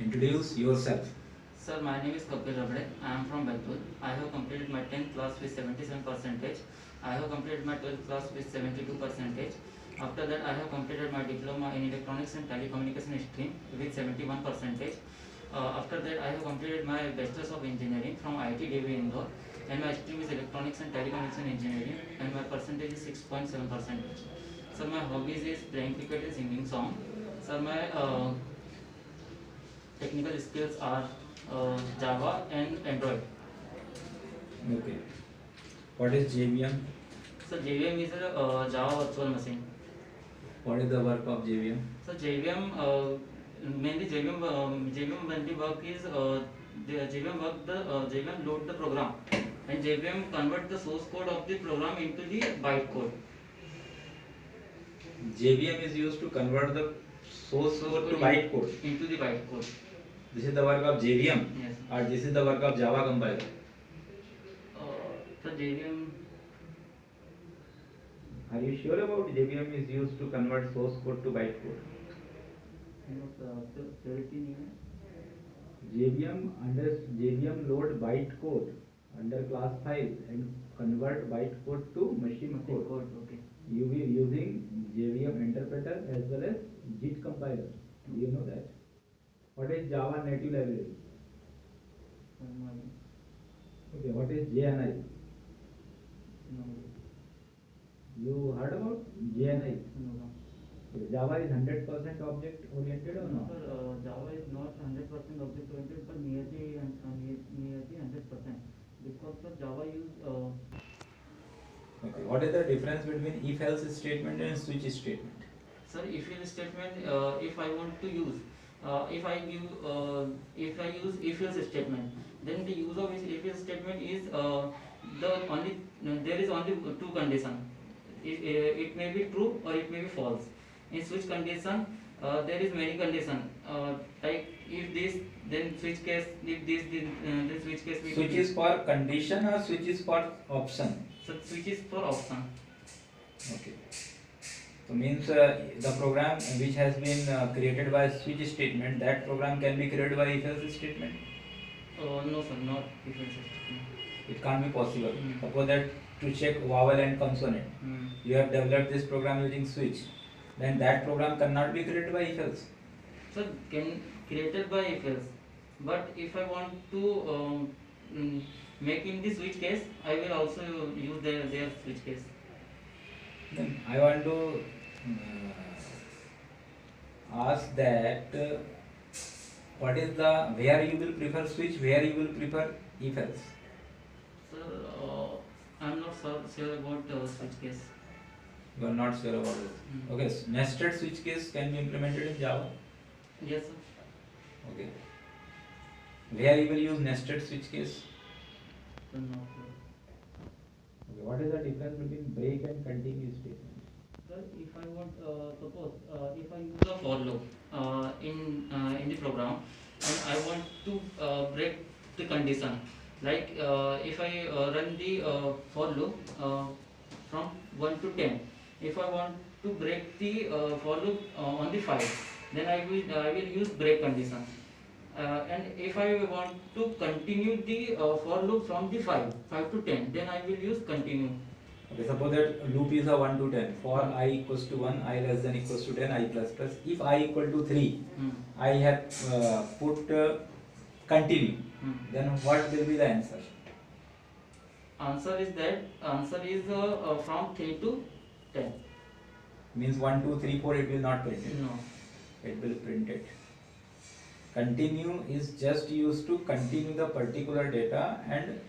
Introduce yourself. Sir, my name is Kapil Rabde. I am from Bantul. I have completed my 10th class with 77 percentage. I have completed my 12th class with 72 percentage. After that, I have completed my diploma in electronics and telecommunication stream with 71 percentage. After that, I have completed my bachelor's of engineering from IIT Devi Indore, and my stream is electronics and telecommunication engineering, and my percentage is 6.7 percentage. So my hobbies is playing cricket and singing song. So my technical skills are Java and Android. Okay. What is JVM? So JVM is a Java virtual machine. What is the work of JVM? So JVM mainly JVM mainly work is the JVM work the JVM load the program, and JVM convert the source code of the program into the byte code. JVM is used to convert the source code to byte code. Into the byte code. This is the work of JVM. Yes. Or this is the work of Java compiler. So JVM. Are you sure about JVM is used to convert source code to byte code? JVM load byte code under class file and convert byte code to machine code. Okay. You will be using JVM interpreter as well as JIT compiler. Do you know that? What is Java native library? Okay, what is JNI? No. You heard about JNI? No. Java is 100% object oriented or not? Java is not 100% object oriented, but nearly 100%. Because for Java use. Okay. What is the difference between if-else statement and switch statement? Sir, if-else statement, if I want to use, if I use if-else statement, then the use of if-else statement is there is only two conditions. It may be true or it may be false. In switch condition, there is many condition. Like if this, then switch case. If this, then switch case. Switch is for condition or switch is for option? So switch is for option. Okay. So means the program which has been created by switch statement, that program can be created by if-else statement? No sir, not if-else statement. It can't be possible. Suppose that to check vowel and consonant, you have developed this program using switch, then that program cannot be created by if-else. So can created by if-else, but if I want to make in the switch case, I will also use their switch case. Then I want to ask that what is the where you will prefer switch, where you will prefer if-else? Sir, I am not sure about switch case. You are not sure about it. Okay, so nested switch case can be implemented in Java. Yes sir. Okay. Where you will use nested switch case? No. Okay. What is the difference between break and continue statement? Sir, if I want suppose if I use a for loop in the program, and I want to break the condition, like if I run the for loop from 1 to 10, if I want to break the for loop on the 5, then I will use break condition. And if I want to continue the for loop from the 5 to 10, then I will use continue. Okay, suppose that loop is a 1 to 10. For I equals to 1, I less than equals to 10, I plus plus. If I equal to 3, I have put continue. Then what will be the answer? Answer is from 3 to 10. Means 1, 2, 3, 4, it will not print it. No. It will print it. Continue is just used to continue the particular data, and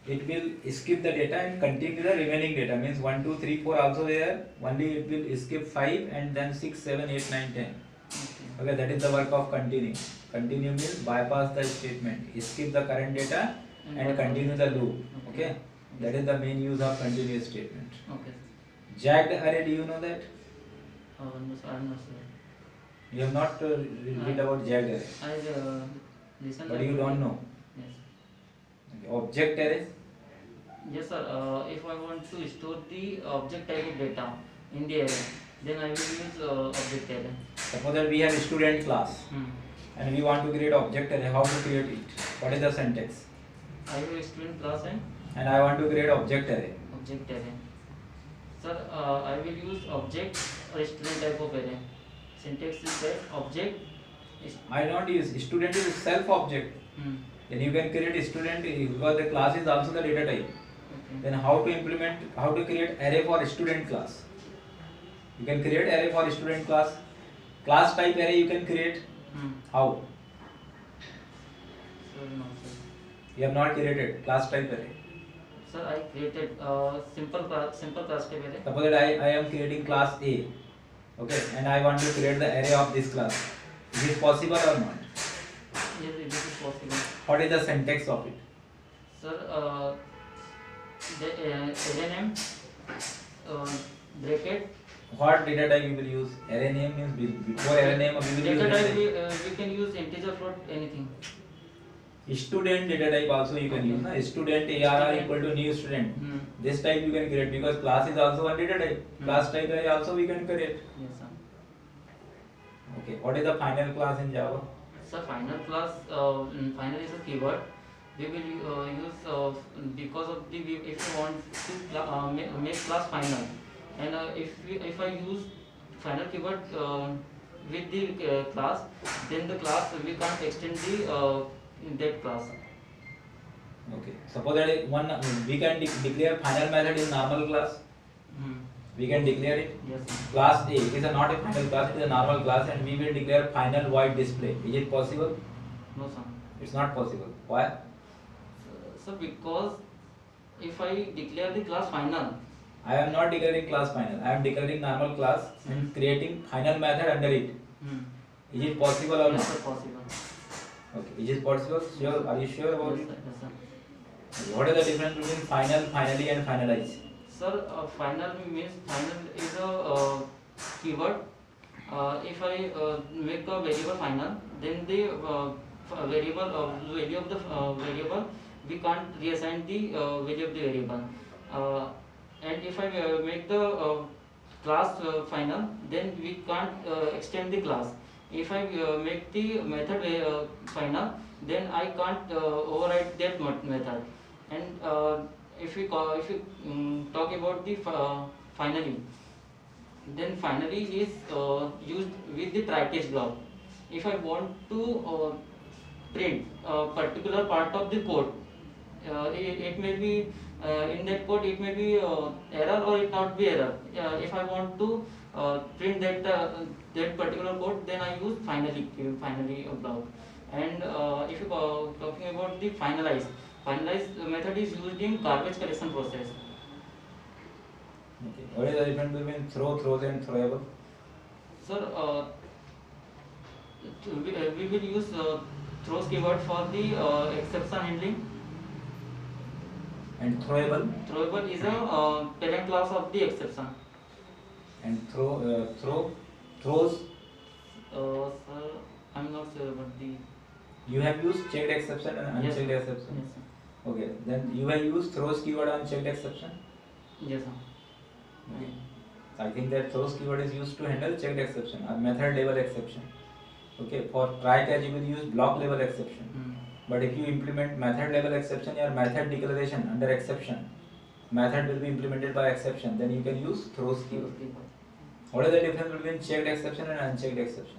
it will skip the data and continue the remaining data. Means 1, 2, 3, 4 also there. Only it will skip 5 and then 6, 7, 8, 9, 10. Okay, that is the work of continue. Continue means bypass the statement, skip the current data and continue the loop. Okay, that is the main use of continuous statement. Okay. Jagged array, do you know that? No sir, I am not sure. You have not read about jagged array. I listen. But you don't know. Yes. Okay. Object array. Yes sir. If I want to store the object type of data in the array, then I will use object array. Suppose that we have a student class. and we want to create object array. How to create it? What is the syntax? I have a student class And I want to create object array. object array. Sir, I will use object or student type of array. Syntax is that object. I don't use student is self object. Then you can create a student because the class is also the data type. Okay. Then how to create array for student class? You can create array for student class. Class type array you can create. How? Sir, no, sir. You have not created class type array. Sir, I created simple class type array. Suppose that I am creating class A. Okay, and I want to create the array of this class. Is it possible or not? Yes, this is possible. What is the syntax of it? Sir, the array name, bracket. What data type you will use? Array name means before array name we will use Data data type type. we can use integer, float, anything. Student data type also you can use. Na? Student ARR equal to new student. This type you can create because class is also one data type. Class type array also we can create. Yes, sir. Okay. What is the final class in Java? Sir, final class, final is a keyword. We will use because of the if you want to make class final, and if I use final keyword with the class, then the class we can't extend the that class. Okay. Suppose that one we can declare final method in normal class. We can declare it. Yes, sir. Class A, it is not a final class, it is a normal class, and we will declare final void display. Is it possible? No, sir. It's not possible. Why? So because if I declare the class final, I am not declaring class final. I am declaring normal class and creating final method under it. Is it possible or yes, not? sir, possible. Okay. Is it possible? Sure. Are you sure about Yes, it? sir. Yes, sir. What is the difference between final, finally, and finalize? Sir, final means final is a keyword. If I make a variable final, then the value of the variable we can't reassign the value of the variable. And if I make the class final, then we can't extend the class. If I make the method final, then I can't override that method. And if we talk about the finally, then finally is used with the try catch block. If I want to print a particular part of the code, it may be in that code it may be error or it not be error. If I want to print that particular code, then I use finally block. And if you talking about the finalize method is used in garbage collection process. Okay. What is the difference between throws, and throwable? Sir, we will use throws keyword for the exception handling. And throwable? Throwable is a parent class of the exception. And throws? Sir, I'm not sure about the. You have used checked exception and Yes, unchecked sir. exception. Yes, sir. Okay. Then you have used throws keyword on checked exception. Yes, sir. Okay. I think that throws keyword is used to handle checked exception or method level exception. Okay. For try catch you will use block level exception. But if you implement method level exception or method declaration under exception, method will be implemented by exception. Then you can use throws keyword. What is the difference between checked exception and unchecked exception?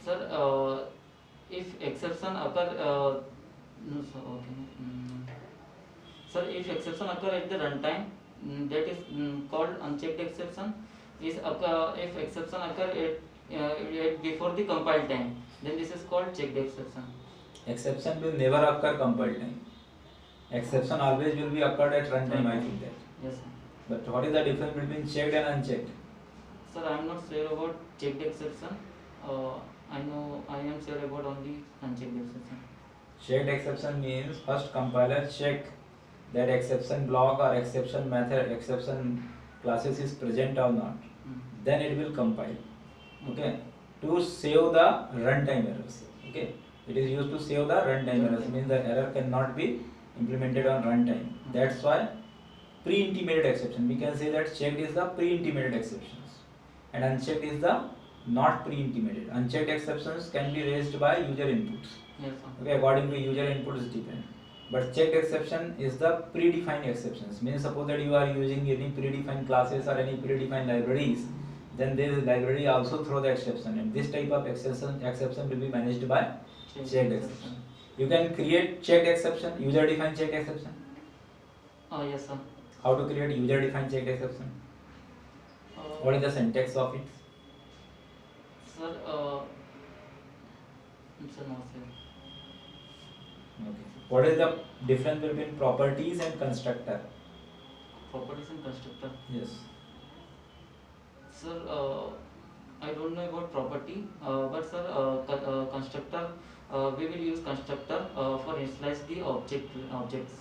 Sir, if exception occur, no, sir, okay. Sir, if exception occur at the runtime, that is called unchecked exception. If exception occur at before the compile time, then this is called checked exception. Exception will never occur compile time. Exception always will be occurred at runtime. I think that. Yes, sir. But what is the difference between checked and unchecked? Sir, I am not sure about checked exception. I am sure about only unchecked exception. Checked exception means first compiler check that exception block or exception method, exception classes is present or not. Then it will compile. Okay. To save the runtime errors. Okay. It is used to save the runtime errors. Means the error cannot be implemented on runtime. That's why pre-intimated exception. We can say that checked is the pre-intimated exceptions, and unchecked is the not pre-intimated. Unchecked exceptions can be raised by user inputs. Yes, sir. Okay, according to user inputs depend. But checked exception is the predefined exceptions. Means suppose that you are using any predefined classes or any predefined libraries, then this library also throw the exception, and this type of exception will be managed by checked exception. You can create checked exception, user defined checked exception. Yes, sir. How to create user defined checked exception? What is the syntax of it? Sir, it's a no, sir. Okay. What is the difference between properties and constructor? Properties and constructor. Yes. Sir, I don't know about property, but sir, constructor, we will use constructor for initialize the objects.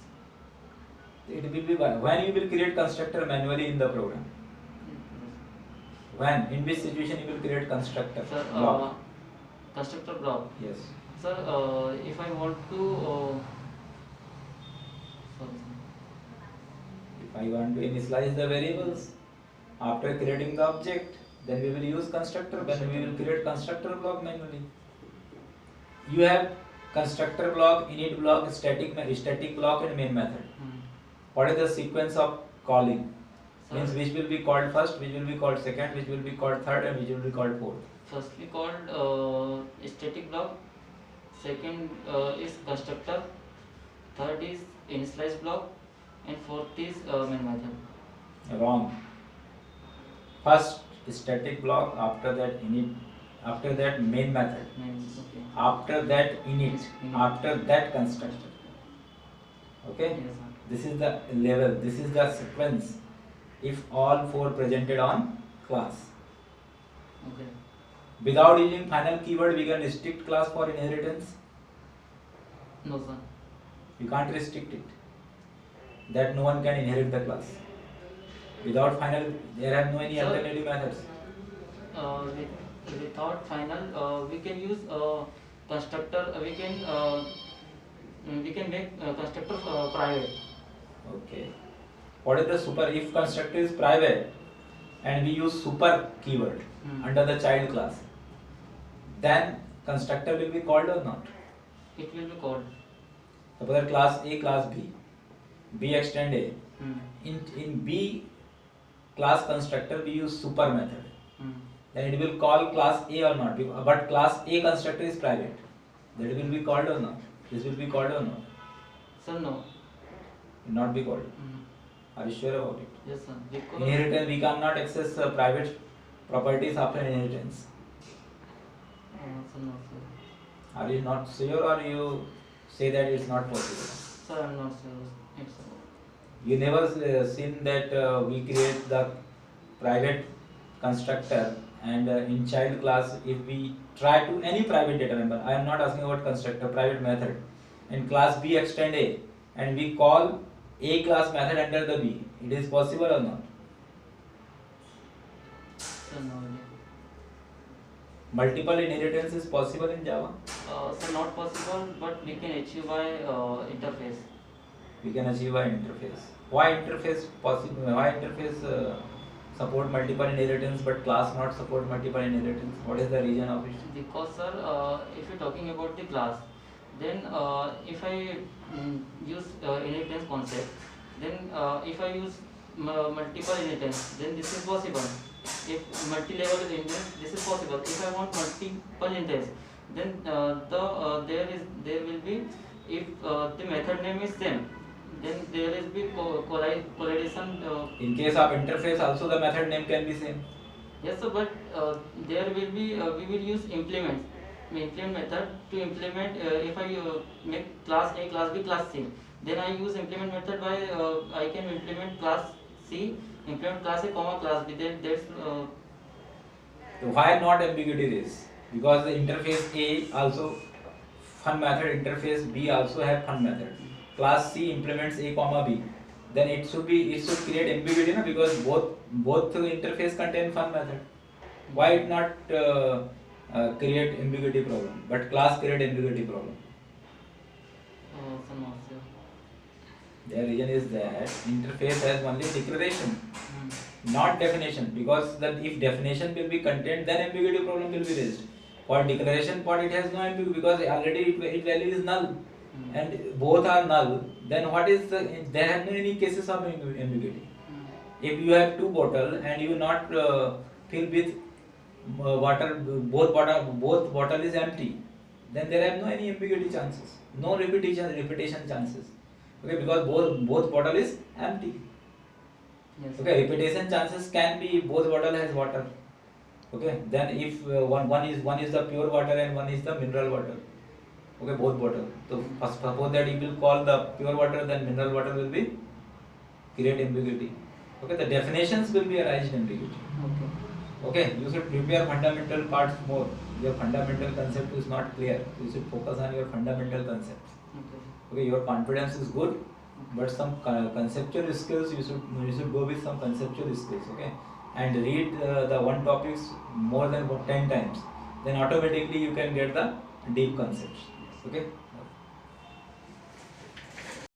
It will be when you will create constructor manually in the program. When, in which situation you will create constructor Sir, block? constructor block. Yes. Sir, if I want to, sorry, If I want to initialize the variables after creating the object, then we will use constructor. Then we will create constructor block manually. You have constructor block, init block, static block, and main method. What is the sequence of calling? Sir, Means which will be called first, which will be called second, which will be called third, and which will be called fourth. firstly called static block, second is constructor, third is initialize block, and fourth is main method. Wrong. First static block, after that init, after that main method, Okay. after that init, after that constructor. Okay? Yes, sir. This is the level, this is the sequence if all four presented on class. Okay. Without using final keyword, we can restrict class for inheritance. No, sir. You can't restrict it. That no one can inherit the class. Without final, there are no any Sir, alternative methods. Without final, we can use constructor. We can make constructor private. Okay. What is the super? If constructor is private and we use super keyword under the child class, then constructor will be called or not? It will be called. Suppose class A, class B, B extend A. Hmm. In B class constructor we use super method. Hmm. Then it will call class A or not. But class A constructor is private. That will be called or not? This will be called or not? Sir, no. Will not be called. Hmm. Are you sure about it? Yes, sir. Because Inheritance, we cannot access private properties after inheritance. sir, no, sir. Are you not sure, or you say that it's not possible? Sir, I'm not sure. It's You never seen that we create the private constructor, and in child class if we try to any private data member, I am not asking about constructor, private method, in class B extend A, and we call A class method under the B, it is possible or not? sir, no. Multiple inheritance is possible in Java? Sir, not possible, but we can achieve by interface. We can achieve by interface. Why interface possible? Why interface support multiple inheritance but class not support multiple inheritance? What is the reason of it? Because sir, if you're talking about the class, then if I use inheritance concept, then if I use multiple inheritance, then this is possible. If multi-level inheritance, this is possible. If I want multiple inheritance, then there will be, if the method name is same, then there is be collidation. In case of interface, also the method name can be same. Yes, sir, but there will be we will use implement method to implement. If I make class A, class B, class C, then I use implement method by I can implement class C, implement class A, comma class B. Then that's So why not ambiguity is? Because the interface A also fun method, interface B also have fun method. Class C implements A comma B. Then it should create ambiguity, no? Because both interface contain fun method. Why it not create ambiguity problem, but class create ambiguity problem? some also. The reason is that interface has only declaration. Hmm. not definition, because that if definition will be contained, then ambiguity problem will be raised. For declaration part, it has no ambiguity because already its value is null, and both are null. Then what is there have no any cases of ambiguity. If you have two bottle and you not fill with water, both bottle is empty, then there are no any ambiguity chances, no repetition chances. Okay, because both bottle is empty. Yes. Okay, repetition chances can be both bottle has water. Okay, then if one is the pure water and one is the mineral water. Okay, both bottle. So first suppose that you will call the pure water, then mineral water will be create ambiguity. Okay, the definitions will be arise ambiguity. Okay. Okay, you should prepare fundamental parts more. Your fundamental concept is not clear. You should focus on your fundamental concepts. Okay. Okay, your confidence is good, but some conceptual skills you should go with some conceptual skills. Okay, and read the one topics more than 10 times. Then automatically you can get the deep concepts. Okay.